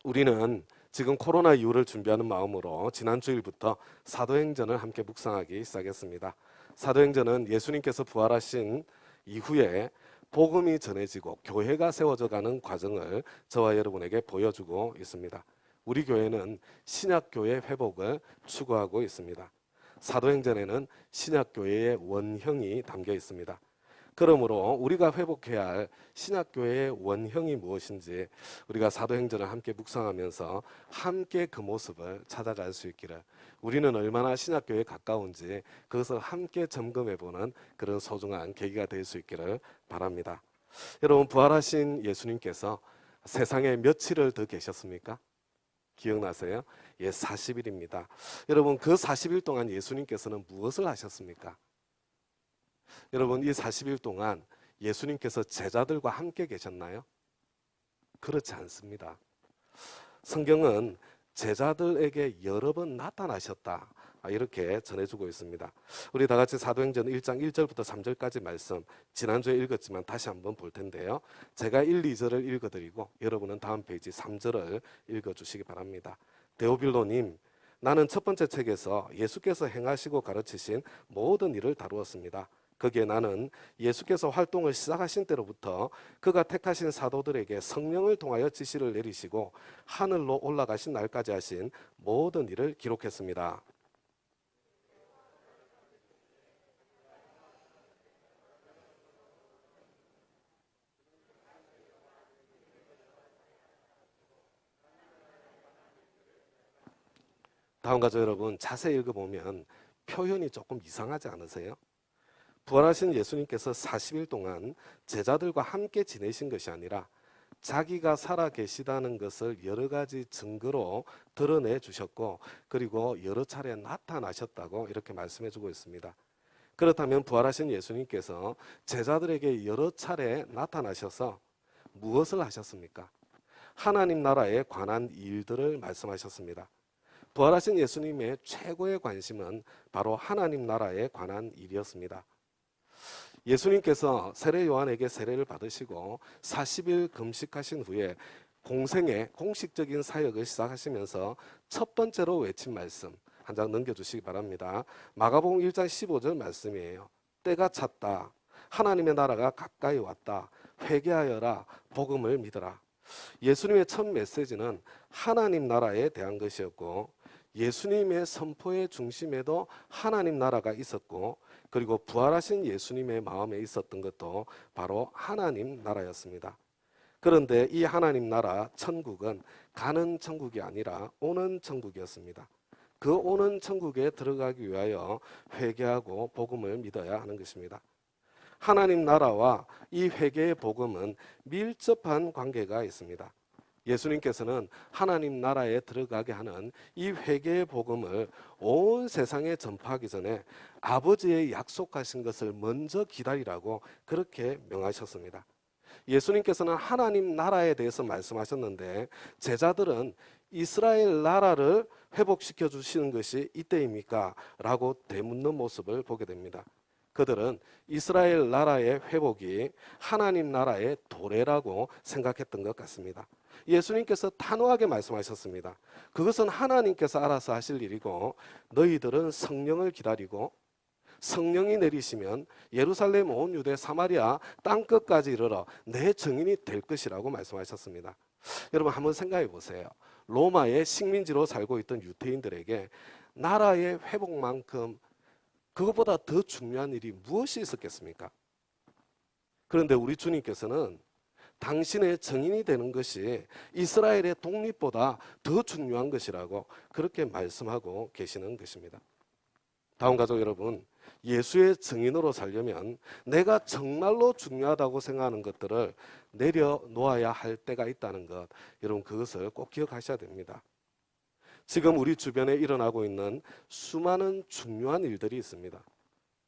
우리는 지금 코로나 이후를 준비하는 마음으로 지난 주일부터 사도행전을 함께 묵상하기 시작했습니다. 사도행전은 예수님께서 부활하신 이후에 복음이 전해지고 교회가 세워져가는 과정을 저와 여러분에게 보여주고 있습니다. 우리 교회는 신약교회 회복을 추구하고 있습니다. 사도행전에는 신약교회의 원형이 담겨 있습니다. 그러므로 우리가 회복해야 할 신약교회의 원형이 무엇인지 우리가 사도행전을 함께 묵상하면서 함께 그 모습을 찾아갈 수 있기를, 우리는 얼마나 신약교회에 가까운지 그것을 함께 점검해보는 그런 소중한 계기가 될 수 있기를 바랍니다. 여러분, 부활하신 예수님께서 세상에 며칠을 더 계셨습니까? 기억나세요? 40일입니다. 여러분, 그 40일 동안 예수님께서는 무엇을 하셨습니까? 여러분, 이 40일 동안 예수님께서 제자들과 함께 계셨나요? 그렇지 않습니다. 성경은 제자들에게 여러 번 나타나셨다, 이렇게 전해주고 있습니다. 우리 다 같이 사도행전 1장 1절부터 3절까지 말씀 지난주에 읽었지만 다시 한번 볼 텐데요. 제가 1, 2절을 읽어드리고 여러분은 다음 페이지 3절을 읽어주시기 바랍니다. 데오빌로님, 나는 첫 번째 책에서 예수께서 행하시고 가르치신 모든 일을 다루었습니다. 거기에 나는 예수께서 활동을 시작하신 때로부터 그가 택하신 사도들에게 성령을 통하여 지시를 내리시고 하늘로 올라가신 날까지 하신 모든 일을 기록했습니다. 다음 가죠. 여러분, 자세히 읽어보면 표현이 조금 이상하지 않으세요? 부활하신 예수님께서 40일 동안 제자들과 함께 지내신 것이 아니라 자기가 살아 계시다는 것을 여러 가지 증거로 드러내 주셨고, 그리고 여러 차례 나타나셨다고 이렇게 말씀해 주고 있습니다. 그렇다면 부활하신 예수님께서 제자들에게 여러 차례 나타나셔서 무엇을 하셨습니까? 하나님 나라에 관한 일들을 말씀하셨습니다. 부활하신 예수님의 최고의 관심은 바로 하나님 나라에 관한 일이었습니다. 예수님께서 세례 요한에게 세례를 받으시고 40일 금식하신 후에 공생의 공식적인 사역을 시작하시면서 첫 번째로 외친 말씀 한 장 넘겨주시기 바랍니다. 마가복음 1장 15절 말씀이에요. 때가 찼다. 하나님의 나라가 가까이 왔다. 회개하여라. 복음을 믿어라. 예수님의 첫 메시지는 하나님 나라에 대한 것이었고, 예수님의 선포의 중심에도 하나님 나라가 있었고, 그리고 부활하신 예수님의 마음에 있었던 것도 바로 하나님 나라였습니다. 그런데 이 하나님 나라 천국은 가는 천국이 아니라 오는 천국이었습니다. 그 오는 천국에 들어가기 위하여 회개하고 복음을 믿어야 하는 것입니다. 하나님 나라와 이 회개의 복음은 밀접한 관계가 있습니다. 예수님께서는 하나님 나라에 들어가게 하는 이 회개의 복음을 온 세상에 전파하기 전에 아버지의 약속하신 것을 먼저 기다리라고 그렇게 명하셨습니다. 예수님께서는 하나님 나라에 대해서 말씀하셨는데 제자들은 이스라엘 나라를 회복시켜 주시는 것이 이때입니까? 라고 되묻는 모습을 보게 됩니다. 그들은 이스라엘 나라의 회복이 하나님 나라의 도래라고 생각했던 것 같습니다. 예수님께서 단호하게 말씀하셨습니다. 그것은 하나님께서 알아서 하실 일이고 너희들은 성령을 기다리고 성령이 내리시면 예루살렘 온 유대 사마리아 땅끝까지 이르러 내 증인이 될 것이라고 말씀하셨습니다. 여러분, 한번 생각해 보세요. 로마의 식민지로 살고 있던 유대인들에게 나라의 회복만큼 그것보다 더 중요한 일이 무엇이 있었겠습니까? 그런데 우리 주님께서는 당신의 증인이 되는 것이 이스라엘의 독립보다 더 중요한 것이라고 그렇게 말씀하고 계시는 것입니다. 다음 가족 여러분, 예수의 증인으로 살려면 내가 정말로 중요하다고 생각하는 것들을 내려놓아야 할 때가 있다는 것, 여러분 그것을 꼭 기억하셔야 됩니다. 지금 우리 주변에 일어나고 있는 수많은 중요한 일들이 있습니다.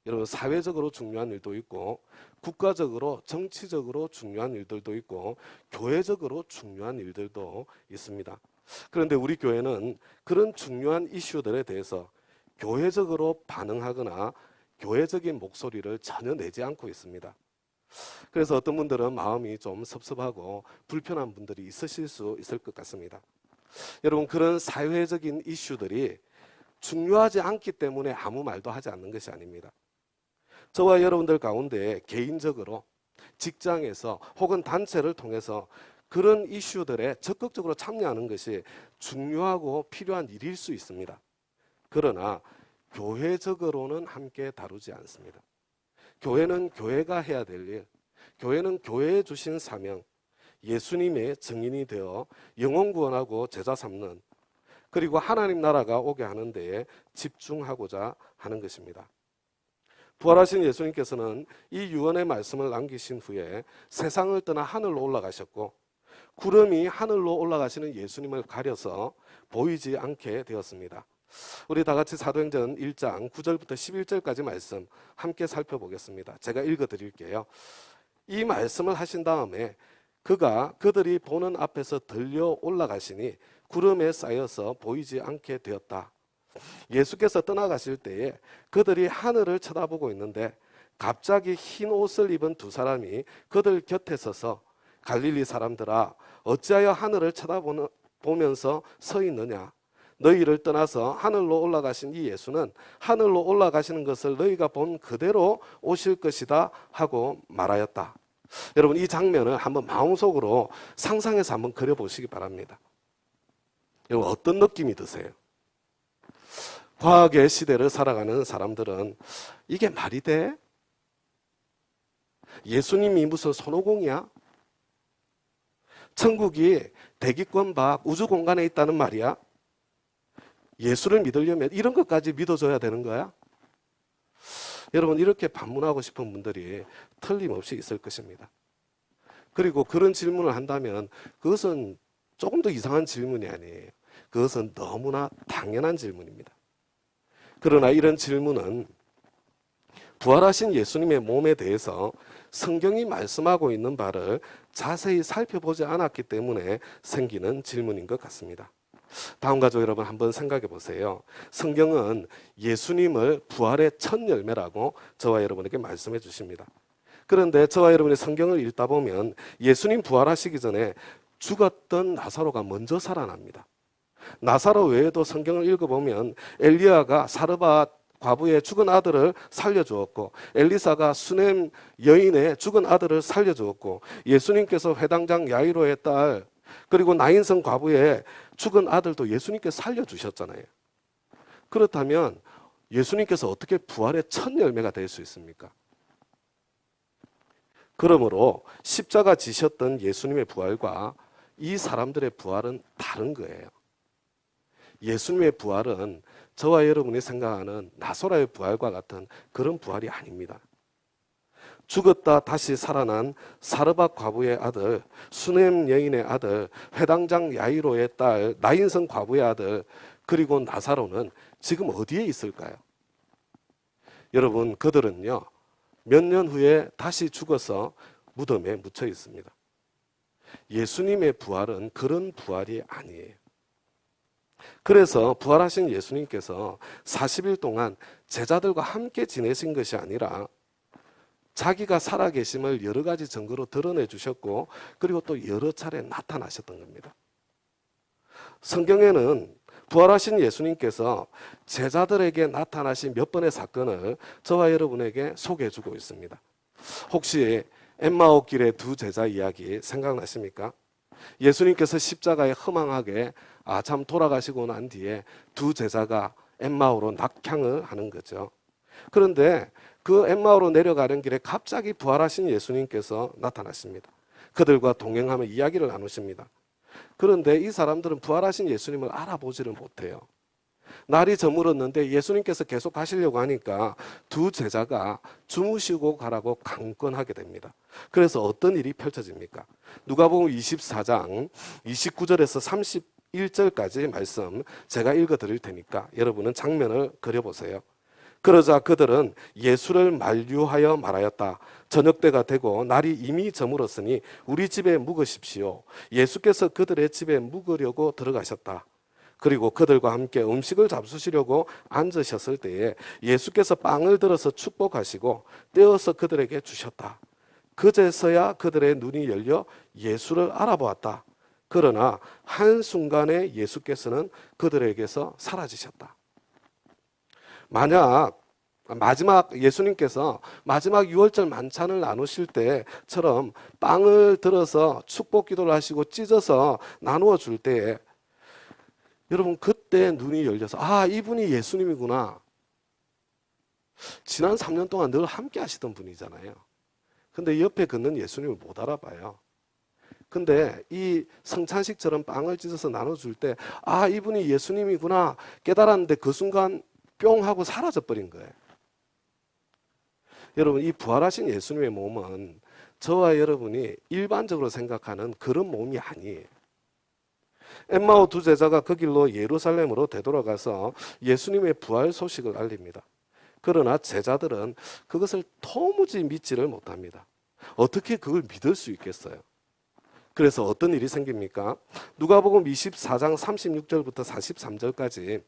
여러분, 사회적으로 중요한 일도 있고 국가적으로 정치적으로 중요한 일들도 있고 교회적으로 중요한 일들도 있습니다. 그런데 우리 교회는 그런 중요한 이슈들에 대해서 교회적으로 반응하거나 교회적인 목소리를 전혀 내지 않고 있습니다. 그래서 어떤 분들은 마음이 좀 섭섭하고 불편한 분들이 있으실 수 있을 것 같습니다. 여러분, 그런 사회적인 이슈들이 중요하지 않기 때문에 아무 말도 하지 않는 것이 아닙니다. 저와 여러분들 가운데 개인적으로 직장에서 혹은 단체를 통해서 그런 이슈들에 적극적으로 참여하는 것이 중요하고 필요한 일일 수 있습니다. 그러나 교회적으로는 함께 다루지 않습니다. 교회는 교회가 해야 될 일, 교회는 교회에 주신 사명, 예수님의 증인이 되어 영혼 구원하고 제자 삼는, 그리고 하나님 나라가 오게 하는 데에 집중하고자 하는 것입니다. 부활하신 예수님께서는 이 유언의 말씀을 남기신 후에 세상을 떠나 하늘로 올라가셨고, 구름이 하늘로 올라가시는 예수님을 가려서 보이지 않게 되었습니다. 우리 다 같이 사도행전 1장 9절부터 11절까지 말씀 함께 살펴보겠습니다. 제가 읽어드릴게요. 이 말씀을 하신 다음에 그들이 보는 앞에서 들려 올라가시니 구름에 쌓여서 보이지 않게 되었다. 예수께서 떠나가실 때에 그들이 하늘을 쳐다보고 있는데 갑자기 흰 옷을 입은 두 사람이 그들 곁에 서서 갈릴리 사람들아, 어찌하여 하늘을 쳐다보면서 서 있느냐? 너희를 떠나서 하늘로 올라가신 이 예수는 하늘로 올라가시는 것을 너희가 본 그대로 오실 것이다 하고 말하였다. 여러분, 이 장면을 한번 마음속으로 상상해서 한번 그려보시기 바랍니다. 여러분, 어떤 느낌이 드세요? 과학의 시대를 살아가는 사람들은 이게 말이 돼? 예수님이 무슨 손오공이야? 천국이 대기권 밖 우주 공간에 있다는 말이야? 예수를 믿으려면 이런 것까지 믿어줘야 되는 거야? 여러분, 이렇게 반문하고 싶은 분들이 틀림없이 있을 것입니다. 그리고 그런 질문을 한다면 그것은 조금 더 이상한 질문이 아니에요. 그것은 너무나 당연한 질문입니다. 그러나 이런 질문은 부활하신 예수님의 몸에 대해서 성경이 말씀하고 있는 바를 자세히 살펴보지 않았기 때문에 생기는 질문인 것 같습니다. 다음 가족 여러분, 한번 생각해 보세요. 성경은 예수님을 부활의 첫 열매라고 저와 여러분에게 말씀해 주십니다. 그런데 저와 여러분이 성경을 읽다 보면 예수님 부활하시기 전에 죽었던 나사로가 먼저 살아납니다. 나사로 외에도 성경을 읽어보면 엘리야가 사르밧 과부의 죽은 아들을 살려주었고, 엘리사가 수넴 여인의 죽은 아들을 살려주었고, 예수님께서 회당장 야이로의 딸, 그리고 나인성 과부의 죽은 아들도 예수님께서 살려주셨잖아요. 그렇다면 예수님께서 어떻게 부활의 첫 열매가 될 수 있습니까? 그러므로 십자가 지셨던 예수님의 부활과 이 사람들의 부활은 다른 거예요. 예수님의 부활은 저와 여러분이 생각하는 나사로의 부활과 같은 그런 부활이 아닙니다. 죽었다 다시 살아난 사르밧 과부의 아들, 수넴 여인의 아들, 회당장 야이로의 딸, 나인성 과부의 아들, 그리고 나사로는 지금 어디에 있을까요? 여러분, 그들은요, 몇 년 후에 다시 죽어서 무덤에 묻혀 있습니다. 예수님의 부활은 그런 부활이 아니에요. 그래서 부활하신 예수님께서 40일 동안 제자들과 함께 지내신 것이 아니라 자기가 살아계심을 여러 가지 증거로 드러내 주셨고, 그리고 또 여러 차례 나타나셨던 겁니다. 성경에는 부활하신 예수님께서 제자들에게 나타나신 몇 번의 사건을 저와 여러분에게 소개해 주고 있습니다. 혹시 엠마오 길의 두 제자 이야기 생각나십니까? 예수님께서 십자가에 허망하게 참 돌아가시고 난 뒤에 두 제자가 엠마오로 낙향을 하는 거죠. 그런데 그 엠마오로 내려가는 길에 갑자기 부활하신 예수님께서 나타나십니다. 그들과 동행하며 이야기를 나누십니다. 그런데 이 사람들은 부활하신 예수님을 알아보지를 못해요. 날이 저물었는데 예수님께서 계속 가시려고 하니까 두 제자가 주무시고 가라고 강권하게 됩니다. 그래서 어떤 일이 펼쳐집니까? 누가복음 24장 29절에서 31절까지 말씀 제가 읽어 드릴 테니까 여러분은 장면을 그려보세요. 그러자 그들은 예수를 만류하여 말하였다. 저녁때가 되고 날이 이미 저물었으니 우리 집에 묵으십시오. 예수께서 그들의 집에 묵으려고 들어가셨다. 그리고 그들과 함께 음식을 잡수시려고 앉으셨을 때에 예수께서 빵을 들어서 축복하시고 떼어서 그들에게 주셨다. 그제서야 그들의 눈이 열려 예수를 알아보았다. 그러나 한순간에 예수께서는 그들에게서 사라지셨다. 만약 예수님께서 마지막 유월절 만찬을 나누실 때처럼 빵을 들어서 축복 기도를 하시고 찢어서 나누어 줄 때에 여러분 그때 눈이 열려서 이분이 예수님이구나. 지난 3년 동안 늘 함께 하시던 분이잖아요. 근데 옆에 걷는 예수님을 못 알아봐요. 근데 이 성찬식처럼 빵을 찢어서 나눠줄 때 이분이 예수님이구나 깨달았는데 그 순간 뿅 하고 사라져 버린 거예요. 여러분 이 부활하신 예수님의 몸은 저와 여러분이 일반적으로 생각하는 그런 몸이 아니에요. 엠마오 두 제자가 그 길로 예루살렘으로 되돌아가서 예수님의 부활 소식을 알립니다. 그러나 제자들은 그것을 도무지 믿지를 못합니다. 어떻게 그걸 믿을 수 있겠어요? 그래서 어떤 일이 생깁니까? 누가복음 24장 36절부터 43절까지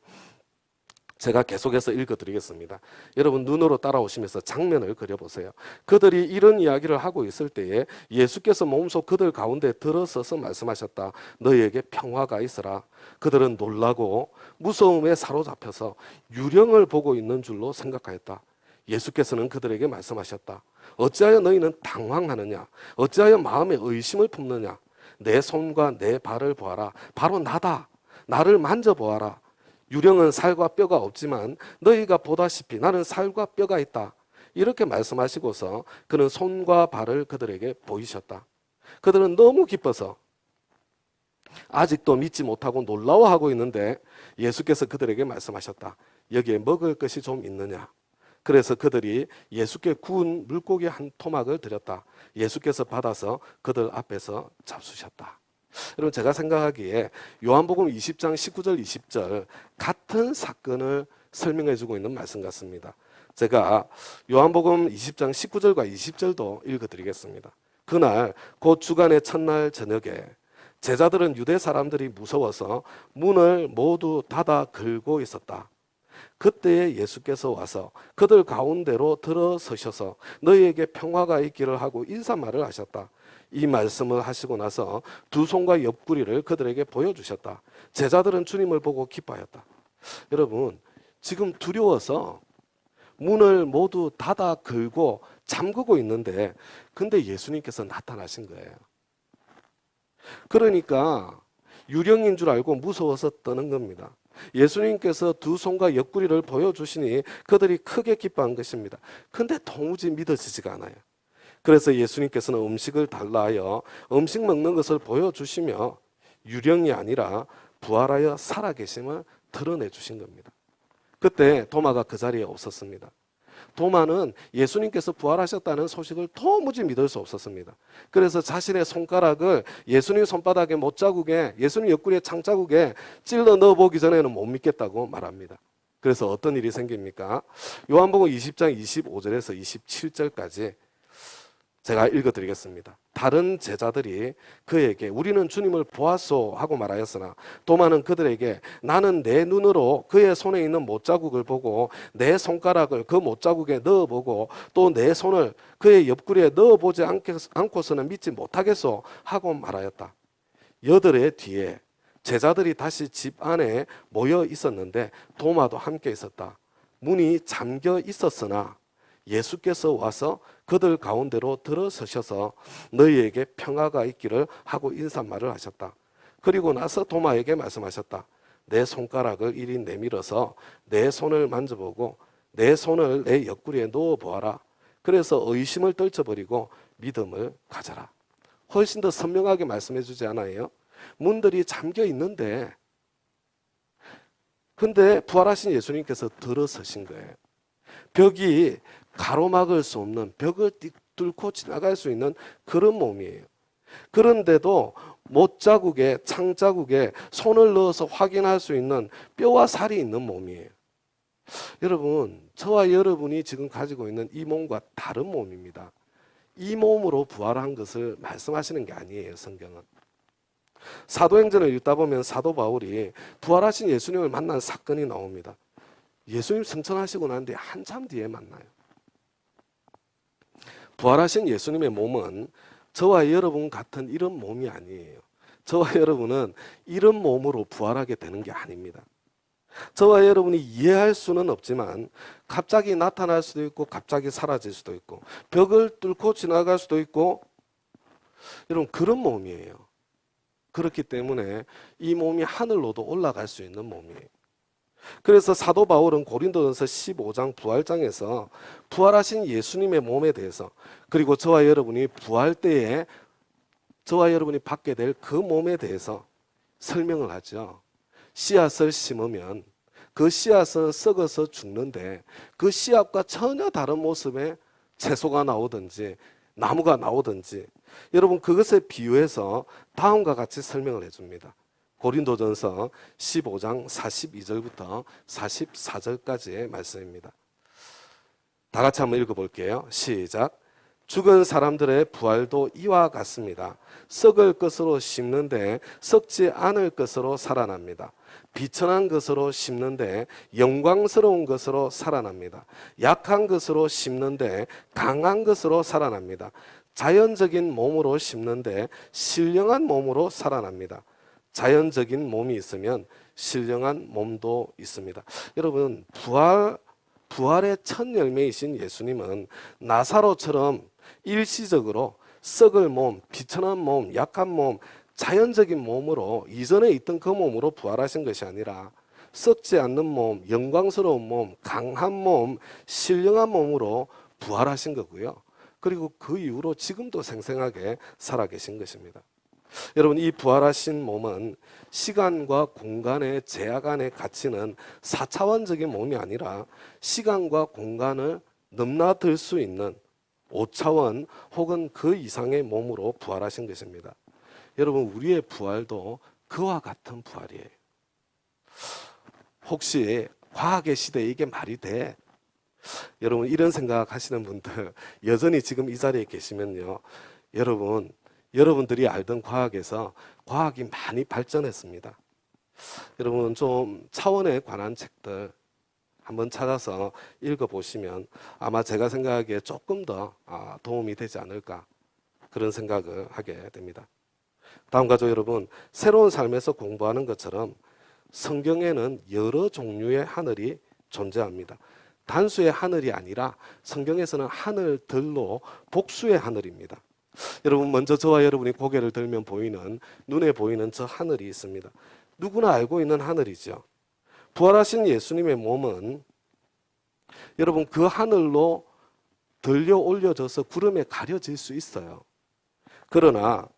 제가 계속해서 읽어드리겠습니다. 여러분 눈으로 따라오시면서 장면을 그려보세요. 그들이 이런 이야기를 하고 있을 때에 예수께서 몸소 그들 가운데 들어서서 말씀하셨다. 너희에게 평화가 있으라. 그들은 놀라고 무서움에 사로잡혀서 유령을 보고 있는 줄로 생각하였다. 예수께서는 그들에게 말씀하셨다. 어찌하여 너희는 당황하느냐? 어찌하여 마음에 의심을 품느냐? 내 손과 내 발을 보아라. 바로 나다. 나를 만져보아라. 유령은 살과 뼈가 없지만 너희가 보다시피 나는 살과 뼈가 있다. 이렇게 말씀하시고서 그는 손과 발을 그들에게 보이셨다. 그들은 너무 기뻐서 아직도 믿지 못하고 놀라워하고 있는데 예수께서 그들에게 말씀하셨다. 여기에 먹을 것이 좀 있느냐? 그래서 그들이 예수께 구운 물고기 한 토막을 드렸다. 예수께서 받아서 그들 앞에서 잡수셨다. 여러분 제가 생각하기에 요한복음 20장 19절 20절 같은 사건을 설명해 주고 있는 말씀 같습니다. 제가 요한복음 20장 19절과 20절도 읽어드리겠습니다. 그날 곧 주간의 첫날 저녁에 제자들은 유대 사람들이 무서워서 문을 모두 닫아 걸고 있었다. 그때에 예수께서 와서 그들 가운데로 들어서셔서 너희에게 평화가 있기를 하고 인사말을 하셨다. 이 말씀을 하시고 나서 두 손과 옆구리를 그들에게 보여주셨다. 제자들은 주님을 보고 기뻐하였다. 여러분 지금 두려워서 문을 모두 닫아 걸고 잠그고 있는데 근데 예수님께서 나타나신 거예요. 그러니까 유령인 줄 알고 무서워서 떠는 겁니다. 예수님께서 두 손과 옆구리를 보여주시니 그들이 크게 기뻐한 것입니다. 근데 도무지 믿어지지가 않아요. 그래서 예수님께서는 음식을 달라 하여 음식 먹는 것을 보여주시며 유령이 아니라 부활하여 살아계심을 드러내 주신 겁니다. 그때 도마가 그 자리에 없었습니다. 도마는 예수님께서 부활하셨다는 소식을 도무지 믿을 수 없었습니다. 그래서 자신의 손가락을 예수님 손바닥에 못자국에 예수님 옆구리에 창자국에 찔러 넣어보기 전에는 못 믿겠다고 말합니다. 그래서 어떤 일이 생깁니까? 요한복음 20장 25절에서 27절까지 제가 읽어드리겠습니다. 다른 제자들이 그에게 우리는 주님을 보았소 하고 말하였으나 도마는 그들에게 나는 내 눈으로 그의 손에 있는 못자국을 보고 내 손가락을 그 못자국에 넣어보고 또 내 손을 그의 옆구리에 넣어보지 않고서는 믿지 못하겠소 하고 말하였다. 여들의 뒤에 제자들이 다시 집 안에 모여 있었는데 도마도 함께 있었다. 문이 잠겨 있었으나 예수께서 와서 그들 가운데로 들어서셔서 너희에게 평화가 있기를 하고 인사말을 하셨다. 그리고 나서 도마에게 말씀하셨다. 내 손가락을 이리 내밀어서 내 손을 만져보고 내 손을 내 옆구리에 넣어보아라. 그래서 의심을 떨쳐버리고 믿음을 가져라. 훨씬 더 선명하게 말씀해 주지 않아요? 문들이 잠겨 있는데 근데 부활하신 예수님께서 들어서신 거예요. 벽이 가로막을 수 없는 벽을 뚫고 지나갈 수 있는 그런 몸이에요. 그런데도 못자국에 창자국에 손을 넣어서 확인할 수 있는 뼈와 살이 있는 몸이에요. 여러분 저와 여러분이 지금 가지고 있는 이 몸과 다른 몸입니다. 이 몸으로 부활한 것을 말씀하시는 게 아니에요. 성경은. 사도행전을 읽다 보면 사도 바울이 부활하신 예수님을 만난 사건이 나옵니다. 예수님 승천하시고 난 뒤에 한참 뒤에 만나요. 부활하신 예수님의 몸은 저와 여러분 같은 이런 몸이 아니에요. 저와 여러분은 이런 몸으로 부활하게 되는 게 아닙니다. 저와 여러분이 이해할 수는 없지만 갑자기 나타날 수도 있고 갑자기 사라질 수도 있고 벽을 뚫고 지나갈 수도 있고 여러분 그런 몸이에요. 그렇기 때문에 이 몸이 하늘로도 올라갈 수 있는 몸이에요. 그래서 사도 바울은 고린도전서 15장 부활장에서 부활하신 예수님의 몸에 대해서 그리고 저와 여러분이 부활 때에 저와 여러분이 받게 될 그 몸에 대해서 설명을 하죠. 씨앗을 심으면 그 씨앗은 썩어서 죽는데 그 씨앗과 전혀 다른 모습의 채소가 나오든지 나무가 나오든지 여러분 그것에 비유해서 다음과 같이 설명을 해줍니다. 고린도전서 15장 42절부터 44절까지의 말씀입니다. 다 같이 한번 읽어볼게요. 시작. 죽은 사람들의 부활도 이와 같습니다. 썩을 것으로 심는데 썩지 않을 것으로 살아납니다. 비천한 것으로 심는데 영광스러운 것으로 살아납니다. 약한 것으로 심는데 강한 것으로 살아납니다. 자연적인 몸으로 심는데 신령한 몸으로 살아납니다. 자연적인 몸이 있으면 신령한 몸도 있습니다. 여러분 부활의 첫 열매이신 예수님은 나사로처럼 일시적으로 썩을 몸, 비천한 몸, 약한 몸, 자연적인 몸으로 이전에 있던 그 몸으로 부활하신 것이 아니라 썩지 않는 몸, 영광스러운 몸, 강한 몸, 신령한 몸으로 부활하신 거고요. 그리고 그 이후로 지금도 생생하게 살아계신 것입니다. 여러분 이 부활하신 몸은 시간과 공간의 제약 안에 갇히는 4차원적인 몸이 아니라 시간과 공간을 넘나들 수 있는 5차원 혹은 그 이상의 몸으로 부활하신 것입니다. 여러분 우리의 부활도 그와 같은 부활이에요. 혹시 과학의 시대에 이게 말이 돼? 여러분 이런 생각하시는 분들 여전히 지금 이 자리에 계시면요. 여러분들이 알던 과학에서 과학이 많이 발전했습니다. 여러분 좀 차원에 관한 책들 한번 찾아서 읽어보시면 아마 제가 생각하기에 조금 더 도움이 되지 않을까 그런 생각을 하게 됩니다. 다음 가족 여러분, 새로운 삶에서 공부하는 것처럼 성경에는 여러 종류의 하늘이 존재합니다. 단수의 하늘이 아니라 성경에서는 하늘들로 복수의 하늘입니다. 여러분 먼저 저와 여러분이 고개를 들면 보이는 눈에 보이는 저 하늘이 있습니다. 누구나 알고 있는 하늘이죠. 부활하신 예수님의 몸은 여러분 그 하늘로 들려 올려져서 구름에 가려질 수 있어요. 그러나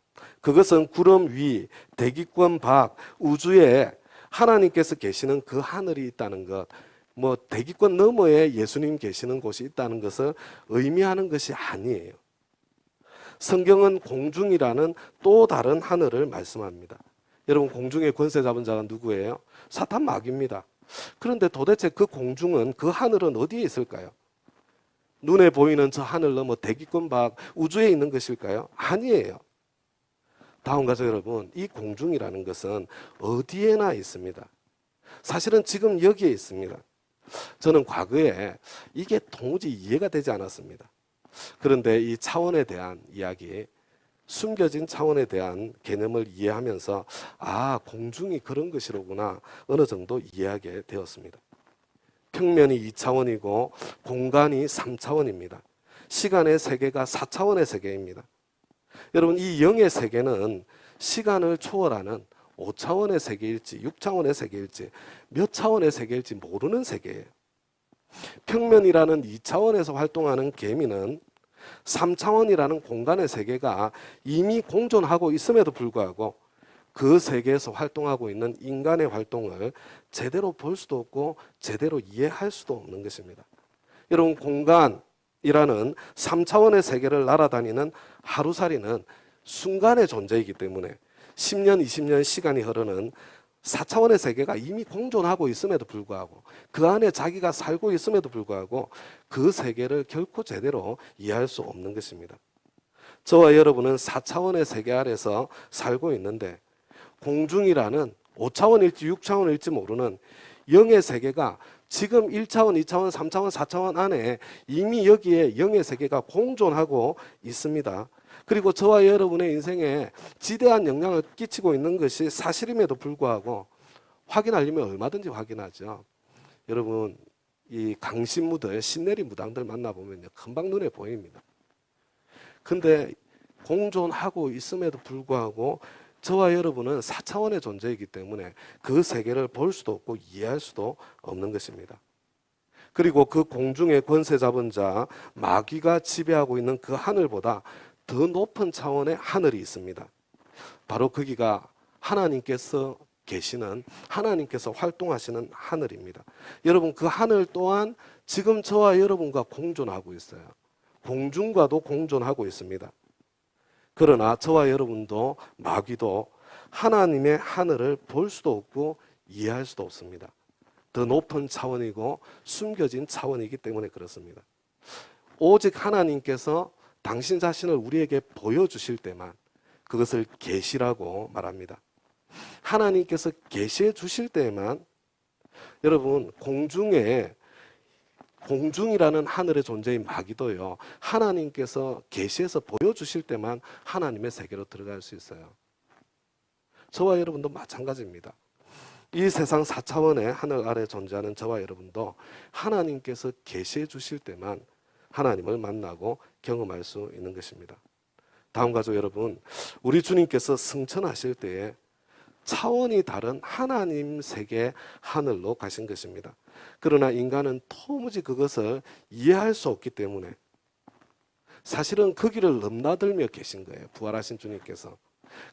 그것은 구름 위, 대기권 밖, 우주에 하나님께서 계시는 그 하늘이 있다는 것, 대기권 너머에 예수님 계시는 곳이 있다는 것을 의미하는 것이 아니에요. 성경은 공중이라는 또 다른 하늘을 말씀합니다. 여러분 공중의 권세 잡은 자가 누구예요? 사탄 마귀입니다. 그런데 도대체 그 공중은 그 하늘은 어디에 있을까요? 눈에 보이는 저 하늘 넘어 대기권 밖 우주에 있는 것일까요? 아니에요. 다음 가족 여러분, 이 공중이라는 것은 어디에나 있습니다. 사실은 지금 여기에 있습니다. 저는 과거에 이게 도무지 이해가 되지 않았습니다. 그런데 이 차원에 대한 이야기, 숨겨진 차원에 대한 개념을 이해하면서 공중이 그런 것이로구나 어느 정도 이해하게 되었습니다. 평면이 2차원이고 공간이 3차원입니다. 시간의 세계가 4차원의 세계입니다. 여러분 이 영의 세계는 시간을 초월하는 5차원의 세계일지 6차원의 세계일지 몇 차원의 세계일지 모르는 세계예요. 평면이라는 2차원에서 활동하는 개미는 3차원이라는 공간의 세계가 이미 공존하고 있음에도 불구하고 그 세계에서 활동하고 있는 인간의 활동을 제대로 볼 수도 없고 제대로 이해할 수도 없는 것입니다. 여러분 공간이라는 3차원의 세계를 날아다니는 하루살이는 순간의 존재이기 때문에 10년, 20년 시간이 흐르는 4차원의 세계가 이미 공존하고 있음에도 불구하고 그 안에 자기가 살고 있음에도 불구하고 그 세계를 결코 제대로 이해할 수 없는 것입니다. 저와 여러분은 4차원의 세계 아래서 살고 있는데 공중이라는 5차원일지 6차원일지 모르는 영의 세계가 지금 1차원, 2차원, 3차원, 4차원 안에 이미 여기에 영의 세계가 공존하고 있습니다. 그리고 저와 여러분의 인생에 지대한 영향을 끼치고 있는 것이 사실임에도 불구하고 확인하려면 얼마든지 확인하죠. 여러분, 이 강신무들, 신내리 무당들 만나보면요, 금방 눈에 보입니다. 근데 공존하고 있음에도 불구하고 저와 여러분은 4차원의 존재이기 때문에 그 세계를 볼 수도 없고 이해할 수도 없는 것입니다. 그리고 그 공중의 권세 잡은 자 마귀가 지배하고 있는 그 하늘보다 더 높은 차원의 하늘이 있습니다. 바로 거기가 하나님께서 계시는, 하나님께서 활동하시는 하늘입니다. 여러분, 그 하늘 또한 지금 저와 여러분과 공존하고 있어요. 공중과도 공존하고 있습니다. 그러나 저와 여러분도 마귀도 하나님의 하늘을 볼 수도 없고 이해할 수도 없습니다. 더 높은 차원이고 숨겨진 차원이기 때문에 그렇습니다. 오직 하나님께서 당신 자신을 우리에게 보여주실 때만 그것을 계시라고 말합니다. 하나님께서 계시해 주실 때에만, 여러분, 공중이라는 하늘의 존재인 마귀도요, 하나님께서 계시해서 보여주실 때만 하나님의 세계로 들어갈 수 있어요. 저와 여러분도 마찬가지입니다. 이 세상 4차원의 하늘 아래 존재하는 저와 여러분도 하나님께서 계시해 주실 때만 하나님을 만나고 경험할 수 있는 것입니다. 다음 가족 여러분, 우리 주님께서 승천하실 때에 차원이 다른 하나님 세계 하늘로 가신 것입니다. 그러나 인간은 도무지 그것을 이해할 수 없기 때문에 사실은 그 길을 넘나들며 계신 거예요. 부활하신 주님께서.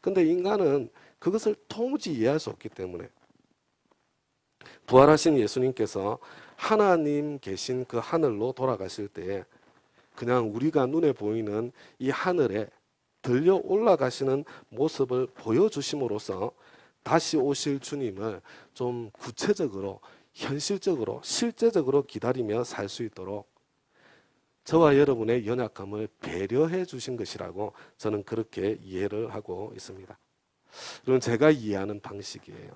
근데 인간은 그것을 도무지 이해할 수 없기 때문에 부활하신 예수님께서 하나님 계신 그 하늘로 돌아가실 때에 그냥 우리가 눈에 보이는 이 하늘에 들려 올라가시는 모습을 보여주심으로써 다시 오실 주님을 좀 구체적으로, 현실적으로, 실제적으로 기다리며 살 수 있도록 저와 여러분의 연약함을 배려해 주신 것이라고 저는 그렇게 이해를 하고 있습니다. 그럼 제가 이해하는 방식이에요.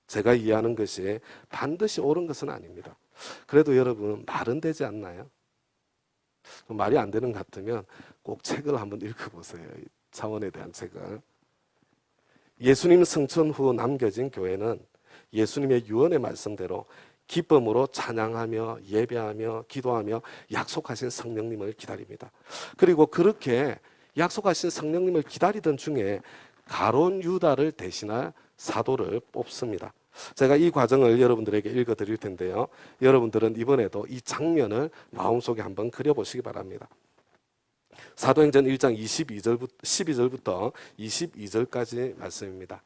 제가 이해하는 것이 반드시 옳은 것은 아닙니다. 그래도 여러분, 말은 되지 않나요? 말이 안 되는 것 같으면 꼭 책을 한번 읽어보세요. 이 차원에 대한 책을. 예수님 승천 후 남겨진 교회는 예수님의 유언의 말씀대로 기쁨으로 찬양하며 예배하며 기도하며 약속하신 성령님을 기다립니다. 그리고 그렇게 약속하신 성령님을 기다리던 중에 가론 유다를 대신할 사도를 뽑습니다. 제가 이 과정을 여러분들에게 읽어드릴 텐데요. 여러분들은 이번에도 이 장면을 마음속에 한번 그려보시기 바랍니다. 사도행전 1장 12절부터 22절까지 말씀입니다.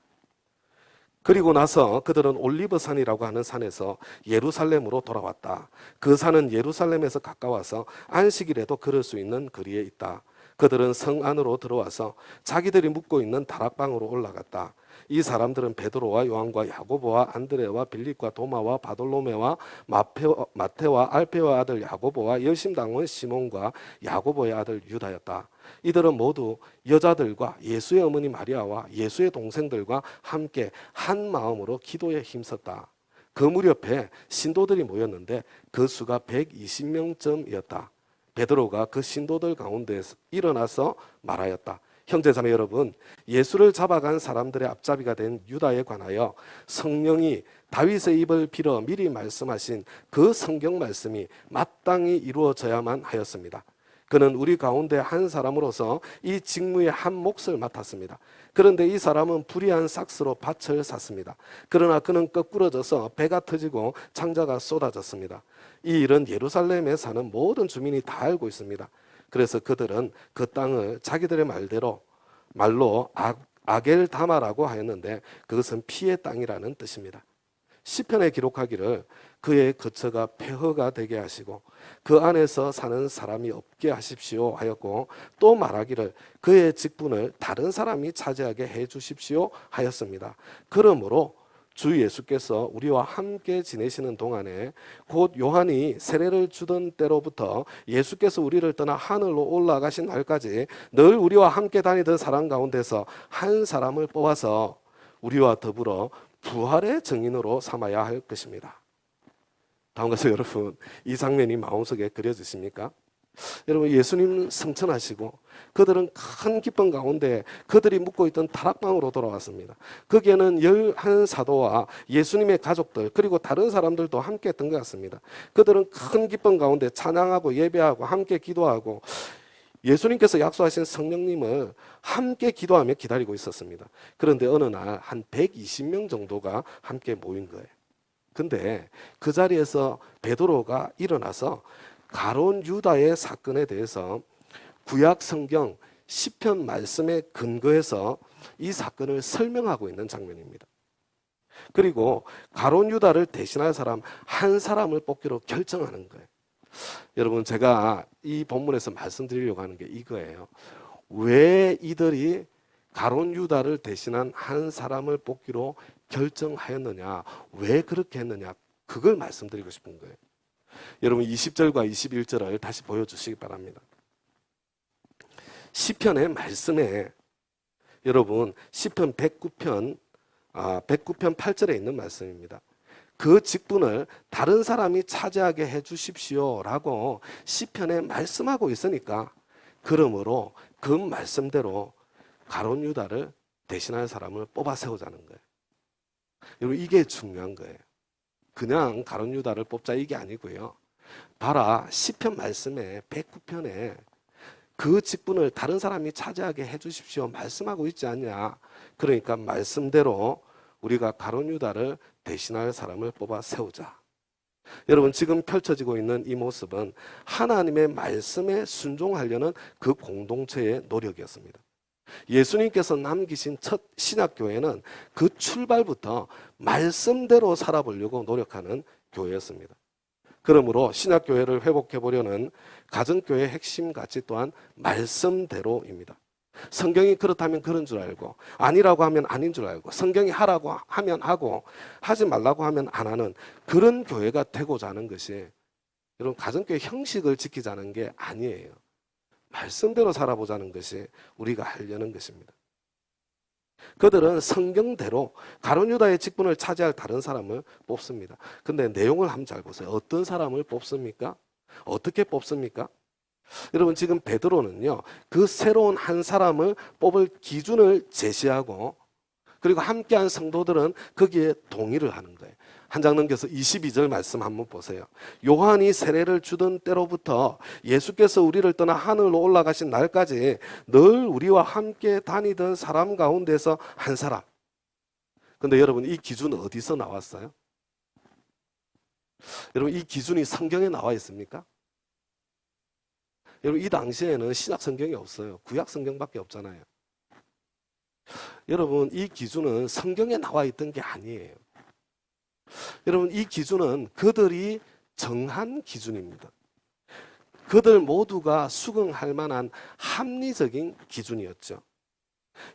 그리고 나서 그들은 올리브산이라고 하는 산에서 예루살렘으로 돌아왔다. 그 산은 예루살렘에서 가까워서 안식일에도 걸을 수 있는 거리에 있다. 그들은 성 안으로 들어와서 자기들이 묵고 있는 다락방으로 올라갔다. 이 사람들은 베드로와 요한과 야고보와 안드레와 빌립과 도마와 바돌로메와 마테와 알페와 아들 야고보와 열심당원 시몬과 야고보의 아들 유다였다. 이들은 모두 여자들과 예수의 어머니 마리아와 예수의 동생들과 함께 한 마음으로 기도에 힘썼다. 그 무렵에 신도들이 모였는데 그 수가 120명쯤이었다. 베드로가 그 신도들 가운데 일어나서 말하였다. 형제자매 여러분, 예수를 잡아간 사람들의 앞잡이가 된 유다에 관하여 성령이 다윗의 입을 빌어 미리 말씀하신 그 성경 말씀이 마땅히 이루어져야만 하였습니다. 그는 우리 가운데 한 사람으로서 이 직무의 한 몫을 맡았습니다. 그런데 이 사람은 불의한 삭스로 밭을 샀습니다. 그러나 그는 거꾸러져서 배가 터지고 창자가 쏟아졌습니다. 이 일은 예루살렘에 사는 모든 주민이 다 알고 있습니다. 그래서 그들은 그 땅을 자기들의 말로 아겔다마라고 하였는데 그것은 피의 땅이라는 뜻입니다. 시편에 기록하기를 그의 거처가 폐허가 되게 하시고 그 안에서 사는 사람이 없게 하십시오 하였고, 또 말하기를 그의 직분을 다른 사람이 차지하게 해 주십시오 하였습니다. 그러므로 주 예수께서 우리와 함께 지내시는 동안에 곧 요한이 세례를 주던 때로부터 예수께서 우리를 떠나 하늘로 올라가신 날까지 늘 우리와 함께 다니던 사람 가운데서 한 사람을 뽑아서 우리와 더불어 부활의 증인으로 삼아야 할 것입니다. 다음 것은 여러분, 이 장면이 마음속에 그려지십니까? 여러분, 예수님 승천하시고 그들은 큰 기쁨 가운데 그들이 묵고 있던 다락방으로 돌아왔습니다. 거기에는 11사도와 예수님의 가족들 그리고 다른 사람들도 함께 했던 것 같습니다. 그들은 큰 기쁨 가운데 찬양하고 예배하고 함께 기도하고 예수님께서 약속하신 성령님을 함께 기도하며 기다리고 있었습니다. 그런데 어느 날 한 120명 정도가 함께 모인 거예요. 근데 그 자리에서 베드로가 일어나서 가룟 유다의 사건에 대해서 구약 성경 시편 말씀에 근거해서 이 사건을 설명하고 있는 장면입니다. 그리고 가룟 유다를 대신할 사람 한 사람을 뽑기로 결정하는 거예요. 여러분, 제가 이 본문에서 말씀드리려고 하는 게 이거예요. 왜 이들이 가룟 유다를 대신한 한 사람을 뽑기로 결정하였느냐, 왜 그렇게 했느냐, 그걸 말씀드리고 싶은 거예요. 여러분, 20절과 21절을 다시 보여주시기 바랍니다. 시편의 말씀에 여러분 시편 109편 8절에 있는 말씀입니다. 그 직분을 다른 사람이 차지하게 해 주십시오라고 시편에 말씀하고 있으니까, 그러므로 그 말씀대로 가룟 유다를 대신할 사람을 뽑아 세우자는 거예요. 여러분, 이게 중요한 거예요. 그냥 가룟 유다를 뽑자 이게 아니고요. 봐라, 시편 말씀에 109편에 그 직분을 다른 사람이 차지하게 해 주십시오 말씀하고 있지 않냐. 그러니까 말씀대로 우리가 가룟 유다를 대신할 사람을 뽑아 세우자. 여러분, 지금 펼쳐지고 있는 이 모습은 하나님의 말씀에 순종하려는 그 공동체의 노력이었습니다. 예수님께서 남기신 첫 신약교회는 그 출발부터 말씀대로 살아보려고 노력하는 교회였습니다. 그러므로 신약교회를 회복해보려는 가정교회의 핵심 가치 또한 말씀대로입니다. 성경이 그렇다면 그런 줄 알고, 아니라고 하면 아닌 줄 알고, 성경이 하라고 하면 하고 하지 말라고 하면 안 하는 그런 교회가 되고자 하는 것이, 여러분, 가정교회 형식을 지키자는 게 아니에요. 말씀대로 살아보자는 것이 우리가 하려는 것입니다. 그들은 성경대로 가룟 유다의 직분을 차지할 다른 사람을 뽑습니다. 근데 내용을 한번 잘 보세요. 어떤 사람을 뽑습니까? 어떻게 뽑습니까? 여러분, 지금 베드로는요, 그 새로운 한 사람을 뽑을 기준을 제시하고, 그리고 함께한 성도들은 거기에 동의를 하는 거예요. 한 장 넘겨서 22절 말씀 한번 보세요. 요한이 세례를 주던 때로부터 예수께서 우리를 떠나 하늘로 올라가신 날까지 늘 우리와 함께 다니던 사람 가운데서 한 사람. 근데 여러분, 이 기준은 어디서 나왔어요? 여러분, 이 기준이 성경에 나와 있습니까? 여러분, 이 당시에는 신약 성경이 없어요. 구약 성경밖에 없잖아요. 여러분, 이 기준은 성경에 나와 있던 게 아니에요. 여러분, 이 기준은 그들이 정한 기준입니다. 그들 모두가 수긍할 만한 합리적인 기준이었죠.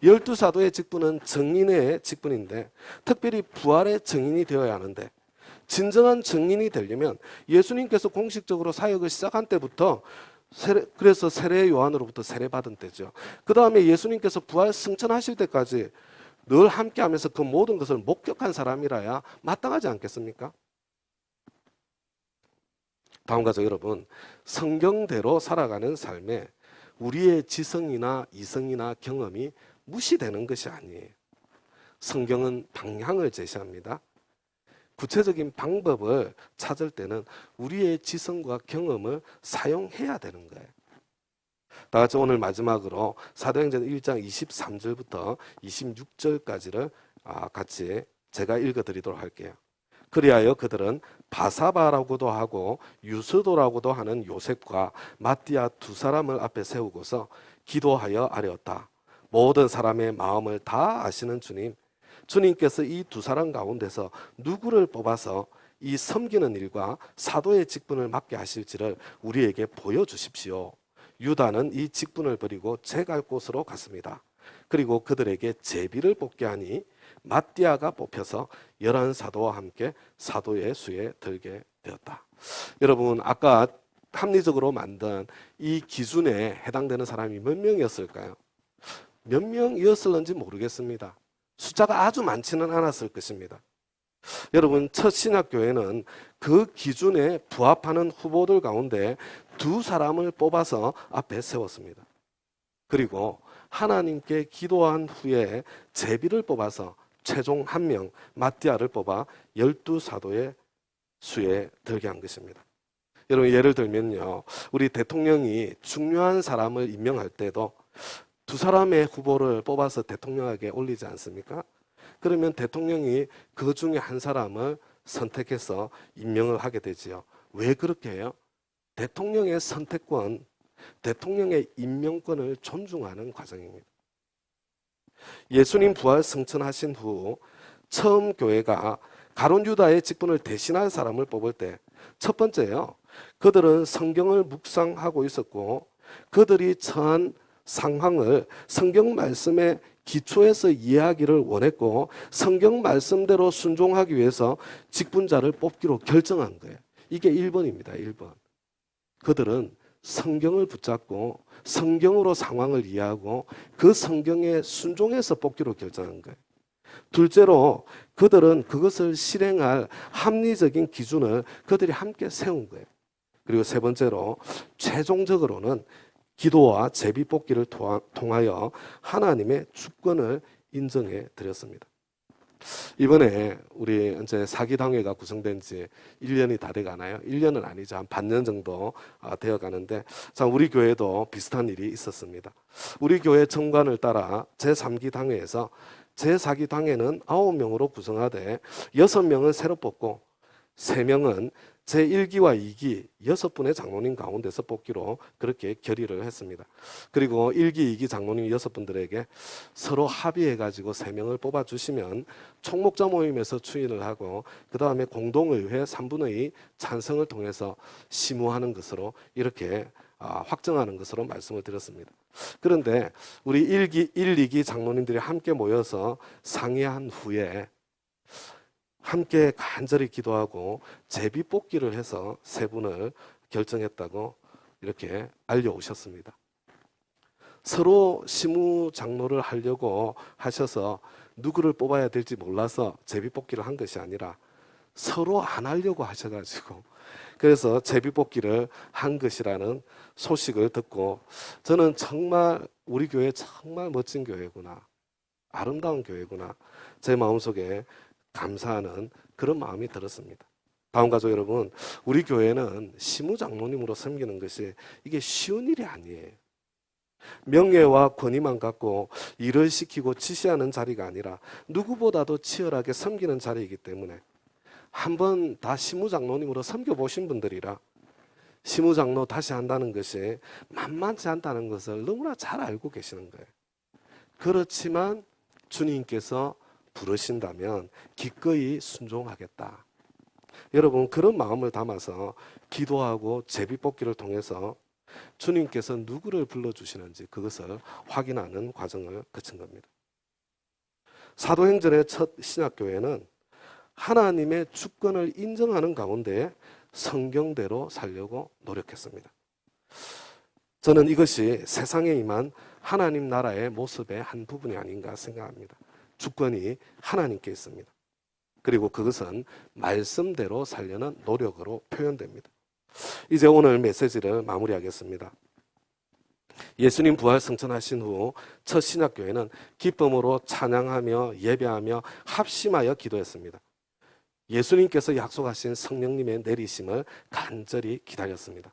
12사도의 직분은 정인의 직분인데, 특별히 부활의 정인이 되어야 하는데, 진정한 정인이 되려면 예수님께서 공식적으로 사역을 시작한 때부터, 그래서 세례 요한으로부터 세례받은 때죠. 그 다음에 예수님께서 부활 승천하실 때까지 늘 함께하면서 그 모든 것을 목격한 사람이라야 마땅하지 않겠습니까? 다음과 같이 여러분, 성경대로 살아가는 삶에 우리의 지성이나 이성이나 경험이 무시되는 것이 아니에요. 성경은 방향을 제시합니다. 구체적인 방법을 찾을 때는 우리의 지성과 경험을 사용해야 되는 거예요. 다 같이 오늘 마지막으로 사도행전 1장 23절부터 26절까지를 같이 제가 읽어드리도록 할게요. 그리하여 그들은 바사바라고도 하고 유스도라고도 하는 요셉과 마띠아 두 사람을 앞에 세우고서 기도하여 아뢰었다. 모든 사람의 마음을 다 아시는 주님, 주님께서 이 두 사람 가운데서 누구를 뽑아서 이 섬기는 일과 사도의 직분을 맡게 하실지를 우리에게 보여주십시오. 유다는 이 직분을 버리고 제갈 곳으로 갔습니다. 그리고 그들에게 제비를 뽑게 하니 마띠아가 뽑혀서 11사도와 함께 사도의 수에 들게 되었다. 여러분, 아까 합리적으로 만든 이 기준에 해당되는 사람이 몇 명이었을까요? 몇 명이었을는지 모르겠습니다. 숫자가 아주 많지는 않았을 것입니다. 여러분, 첫 신약교회는 그 기준에 부합하는 후보들 가운데 두 사람을 뽑아서 앞에 세웠습니다. 그리고 하나님께 기도한 후에 제비를 뽑아서 최종 한 명 마띠아를 뽑아 12사도의 수에 들게 한 것입니다. 여러분, 예를 들면요, 우리 대통령이 중요한 사람을 임명할 때도 두 사람의 후보를 뽑아서 대통령에게 올리지 않습니까? 그러면 대통령이 그 중에 한 사람을 선택해서 임명을 하게 되지요. 왜 그렇게 해요? 대통령의 선택권, 대통령의 임명권을 존중하는 과정입니다. 예수님 부활 승천하신 후 처음 교회가 가룟 유다의 직분을 대신할 사람을 뽑을 때 첫 번째요, 그들은 성경을 묵상하고 있었고 그들이 처한 상황을 성경 말씀의 기초에서 이해하기를 원했고 성경 말씀대로 순종하기 위해서 직분자를 뽑기로 결정한 거예요. 이게 1번입니다. 1번. 그들은 성경을 붙잡고 성경으로 상황을 이해하고 그 성경에 순종해서 뽑기로 결정한 거예요. 둘째로 그들은 그것을 실행할 합리적인 기준을 그들이 함께 세운 거예요. 그리고 세 번째로 최종적으로는 기도와 제비 뽑기를 통하여 하나님의 주권을 인정해 드렸습니다. 이번에 우리 이제 사기당회가 구성된 지 1년이 다 돼 가나요? 1년은 아니죠. 한 반년 정도 되어 가는데, 자, 우리 교회도 비슷한 일이 있었습니다. 우리 교회 정관을 따라 제3기 당회에서 제4기 당회는 9명으로 구성하되 6명은 새로 뽑고 3명은 제1기와 2기 6분의 장로님 가운데서 뽑기로 그렇게 결의를 했습니다. 그리고 1기, 2기 장로님 6분들에게 서로 합의해가지고 3명을 뽑아주시면 총목자 모임에서 추인을 하고 그 다음에 공동의회 3분의 2 찬성을 통해서 심의하는 것으로 이렇게 확정하는 것으로 말씀을 드렸습니다. 그런데 우리 1, 2기 장로님들이 함께 모여서 상의한 후에 함께 간절히 기도하고 제비 뽑기를 해서 세 분을 결정했다고 이렇게 알려오셨습니다. 서로 시무 장로를 하려고 하셔서 누구를 뽑아야 될지 몰라서 제비 뽑기를 한 것이 아니라 서로 안 하려고 하셔가지고 그래서 제비 뽑기를 한 것이라는 소식을 듣고 저는 정말 우리 교회 정말 멋진 교회구나, 아름다운 교회구나, 제 마음속에 감사하는 그런 마음이 들었습니다. 다음 가족 여러분, 우리 교회는 시무장로님으로 섬기는 것이 이게 쉬운 일이 아니에요. 명예와 권위만 갖고 일을 시키고 지시하는 자리가 아니라 누구보다도 치열하게 섬기는 자리이기 때문에 한번 다 시무장로님으로 섬겨보신 분들이라 시무장로 다시 한다는 것이 만만치 않다는 것을 너무나 잘 알고 계시는 거예요. 그렇지만 주님께서 부르신다면 기꺼이 순종하겠다. 여러분, 그런 마음을 담아서 기도하고 제비뽑기를 통해서 주님께서 누구를 불러주시는지 그것을 확인하는 과정을 거친 겁니다. 사도행전의 첫 신약교회는 하나님의 주권을 인정하는 가운데 성경대로 살려고 노력했습니다. 저는 이것이 세상에 임한 하나님 나라의 모습의 한 부분이 아닌가 생각합니다. 주권이 하나님께 있습니다. 그리고 그것은 말씀대로 살려는 노력으로 표현됩니다. 이제 오늘 메시지를 마무리하겠습니다. 예수님 부활 승천하신 후 첫 신약교회는 기쁨으로 찬양하며 예배하며 합심하여 기도했습니다. 예수님께서 약속하신 성령님의 내리심을 간절히 기다렸습니다.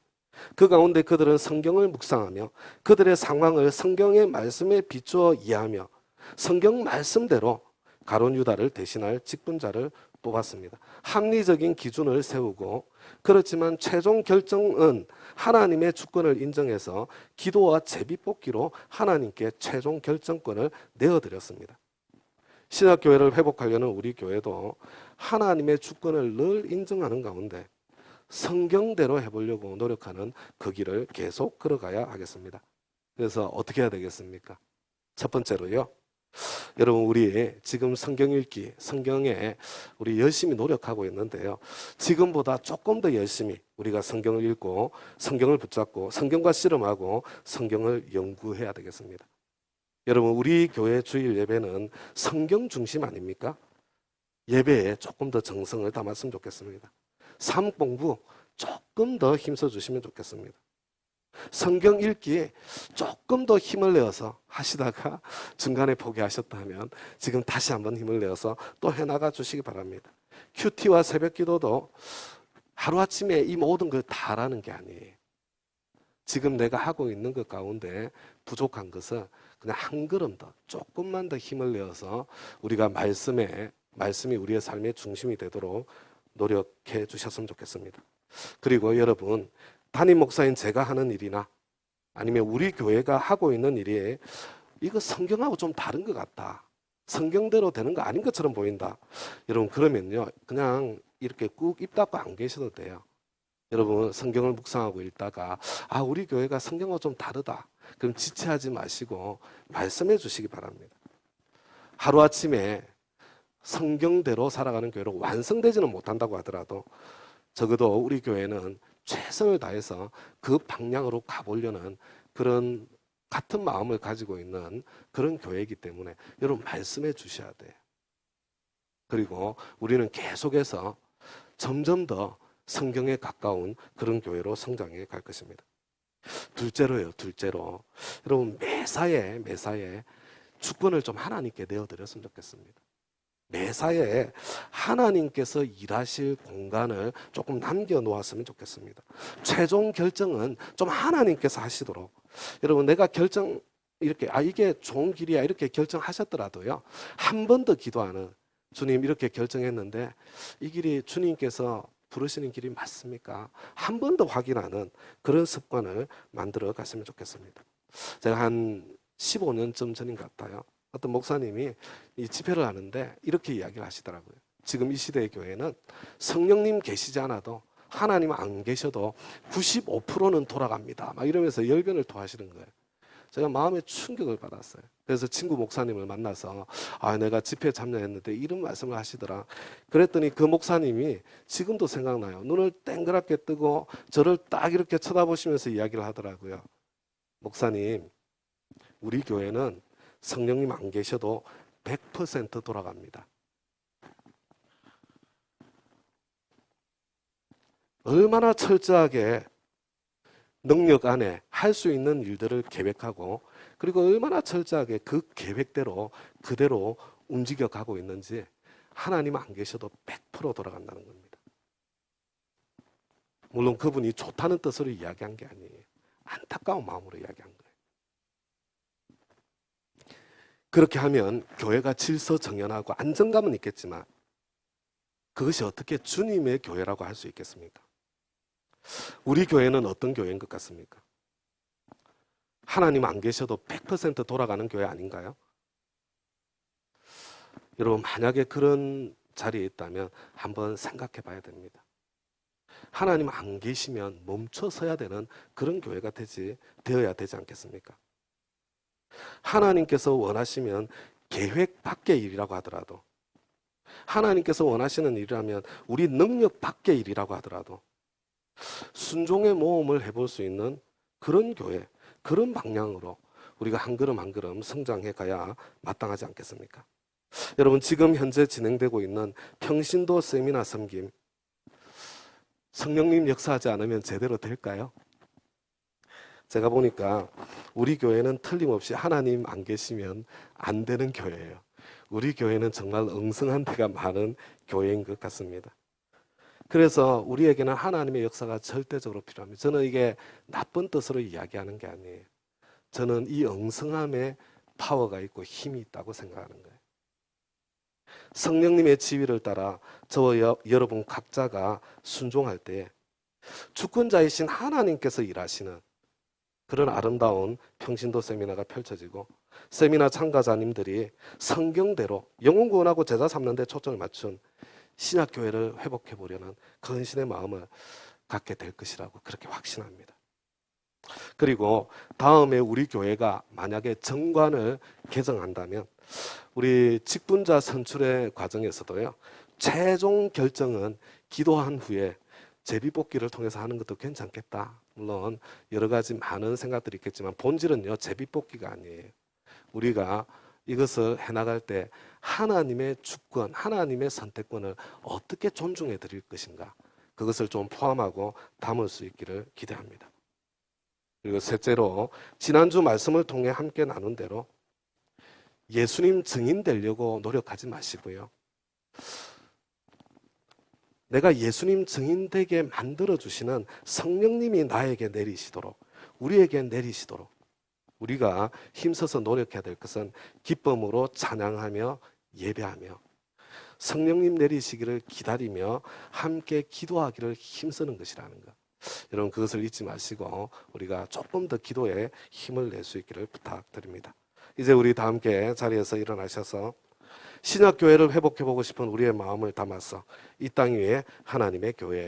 그 가운데 그들은 성경을 묵상하며 그들의 상황을 성경의 말씀에 비추어 이해하며 성경 말씀대로 가룟 유다를 대신할 직분자를 뽑았습니다. 합리적인 기준을 세우고, 그렇지만 최종 결정은 하나님의 주권을 인정해서 기도와 제비뽑기로 하나님께 최종 결정권을 내어드렸습니다. 신학교회를 회복하려는 우리 교회도 하나님의 주권을 늘 인정하는 가운데 성경대로 해보려고 노력하는 그 길을 계속 걸어가야 하겠습니다. 그래서 어떻게 해야 되겠습니까? 첫 번째로요, 여러분, 우리 지금 성경 읽기, 성경에 우리 열심히 노력하고 있는데요, 지금보다 조금 더 열심히 우리가 성경을 읽고 성경을 붙잡고 성경과 씨름하고 성경을 연구해야 되겠습니다. 여러분, 우리 교회 주일 예배는 성경 중심 아닙니까? 예배에 조금 더 정성을 담았으면 좋겠습니다. 삶 공부 조금 더 힘써 주시면 좋겠습니다. 성경 읽기 조금 더 힘을 내어서 하시다가 중간에 포기하셨다면 지금 다시 한번 힘을 내어서 또 해나가 주시기 바랍니다. 큐티와 새벽 기도도 하루아침에 이 모든 걸 다 하라는 게 아니에요. 지금 내가 하고 있는 것 가운데 부족한 것은 그냥 한 걸음 더, 조금만 더 힘을 내어서 우리가 말씀이 우리의 삶의 중심이 되도록 노력해 주셨으면 좋겠습니다. 그리고 여러분, 담임 목사인 제가 하는 일이나 아니면 우리 교회가 하고 있는 일이 이거 성경하고 좀 다른 것 같다. 성경대로 되는 거 아닌 것처럼 보인다. 여러분, 그러면요, 그냥 이렇게 꾹 입 닫고 안 계셔도 돼요. 여러분, 성경을 묵상하고 읽다가 우리 교회가 성경과 좀 다르다. 그럼 지체하지 마시고 말씀해 주시기 바랍니다. 하루아침에 성경대로 살아가는 교회로 완성되지는 못한다고 하더라도 적어도 우리 교회는 최선을 다해서 그 방향으로 가보려는 그런 같은 마음을 가지고 있는 그런 교회이기 때문에 여러분 말씀해 주셔야 돼요. 그리고 우리는 계속해서 점점 더 성경에 가까운 그런 교회로 성장해 갈 것입니다. 둘째로 여러분 매사에 주권을 좀 하나님께 내어드렸으면 좋겠습니다. 매사에 하나님께서 일하실 공간을 조금 남겨놓았으면 좋겠습니다. 최종 결정은 좀 하나님께서 하시도록. 여러분, 내가 결정 이렇게 이게 좋은 길이야 이렇게 결정하셨더라도요, 한 번 더 기도하는, 주님 이렇게 결정했는데 이 길이 주님께서 부르시는 길이 맞습니까? 한 번 더 확인하는 그런 습관을 만들어 갔으면 좋겠습니다. 제가 한 15년쯤 전인 것 같아요. 어떤 목사님이 이 집회를 하는데 이렇게 이야기를 하시더라고요. 지금 이 시대의 교회는 성령님 계시지 않아도, 하나님 안 계셔도 95%는 돌아갑니다. 막 이러면서 열변을 토하시는 거예요. 제가 마음에 충격을 받았어요. 그래서 친구 목사님을 만나서 내가 집회에 참여했는데 이런 말씀을 하시더라. 그랬더니 그 목사님이 지금도 생각나요. 눈을 땡그랗게 뜨고 저를 딱 이렇게 쳐다보시면서 이야기를 하더라고요. 목사님, 우리 교회는 성령님 안 계셔도 100% 돌아갑니다. 얼마나 철저하게 능력 안에 할 수 있는 일들을 계획하고, 그리고 얼마나 철저하게 그 계획대로 그대로 움직여 가고 있는지, 하나님 안 계셔도 100% 돌아간다는 겁니다. 물론 그분이 좋다는 뜻으로 이야기한 게 아니에요. 안타까운 마음으로 이야기한 거예요. 그렇게 하면 교회가 질서정연하고 안정감은 있겠지만 그것이 어떻게 주님의 교회라고 할 수 있겠습니까? 우리 교회는 어떤 교회인 것 같습니까? 하나님 안 계셔도 100% 돌아가는 교회 아닌가요? 여러분, 만약에 그런 자리에 있다면 한번 생각해 봐야 됩니다. 하나님 안 계시면 멈춰서야 되는 그런 교회가 되어야 되지 않겠습니까? 하나님께서 원하시면 계획 밖의 일이라고 하더라도, 하나님께서 원하시는 일이라면 우리 능력 밖의 일이라고 하더라도 순종의 모험을 해볼 수 있는 그런 교회, 그런 방향으로 우리가 한 걸음 한 걸음 성장해 가야 마땅하지 않겠습니까? 여러분, 지금 현재 진행되고 있는 평신도 세미나 섬김, 성령님 역사하지 않으면 제대로 될까요? 제가 보니까 우리 교회는 틀림없이 하나님 안 계시면 안 되는 교회예요. 우리 교회는 정말 엉성한 데가 많은 교회인 것 같습니다. 그래서 우리에게는 하나님의 역사가 절대적으로 필요합니다. 저는 이게 나쁜 뜻으로 이야기하는 게 아니에요. 저는 이 엉성함에 파워가 있고 힘이 있다고 생각하는 거예요. 성령님의 지휘를 따라 저와 여러분 각자가 순종할 때 주권자이신 하나님께서 일하시는 그런 아름다운 평신도 세미나가 펼쳐지고, 세미나 참가자님들이 성경대로 영혼 구원하고 제자 삼는 데 초점을 맞춘 신약교회를 회복해 보려는 근신의 마음을 갖게 될 것이라고 그렇게 확신합니다. 그리고 다음에 우리 교회가 만약에 정관을 개정한다면 우리 직분자 선출의 과정에서도요, 최종 결정은 기도한 후에 제비뽑기를 통해서 하는 것도 괜찮겠다. 물론 여러 가지 많은 생각들이 있겠지만 본질은요, 제비뽑기가 아니에요. 우리가 이것을 해나갈 때 하나님의 주권, 하나님의 선택권을 어떻게 존중해 드릴 것인가, 그것을 좀 포함하고 담을 수 있기를 기대합니다. 그리고 셋째로 지난주 말씀을 통해 함께 나눈 대로 예수님 증인 되려고 노력하지 마시고요. 내가 예수님 증인 되게 만들어 주시는 성령님이 나에게 내리시도록, 우리에게 내리시도록 우리가 힘써서 노력해야 될 것은 기쁨으로 찬양하며 예배하며 성령님 내리시기를 기다리며 함께 기도하기를 힘쓰는 것이라는 것. 여러분 그것을 잊지 마시고 우리가 조금 더 기도에 힘을 낼 수 있기를 부탁드립니다. 이제 우리 다 함께 자리에서 일어나셔서 신약교회를 회복해보고 싶은 우리의 마음을 담아서 이 땅 위에 하나님의 교회